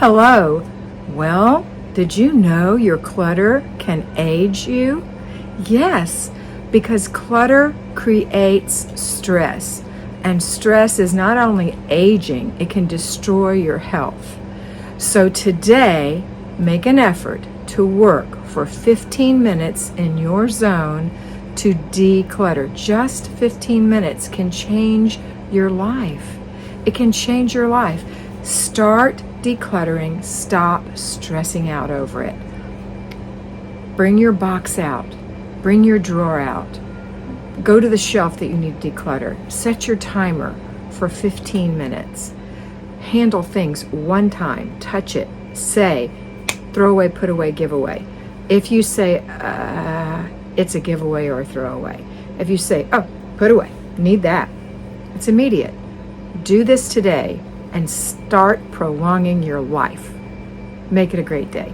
Hello. Well, did you know your clutter can age you? Yes, because clutter creates stress. And stress is not only aging, it can destroy your health. So today, make an effort to work for 15 minutes in your zone to declutter. Just 15 minutes can change your life. It can change your life. Start decluttering. Stop stressing out over it. Bring your box out. Bring your drawer out. Go to the shelf that you need to declutter. Set your timer for 15 minutes. Handle things one time. Touch it. Say, throw away, put away, give away. If you say, it's a giveaway or a throwaway. If you say, oh, put away, need that, it's immediate. Do this today and start prolonging your life. Make it a great day.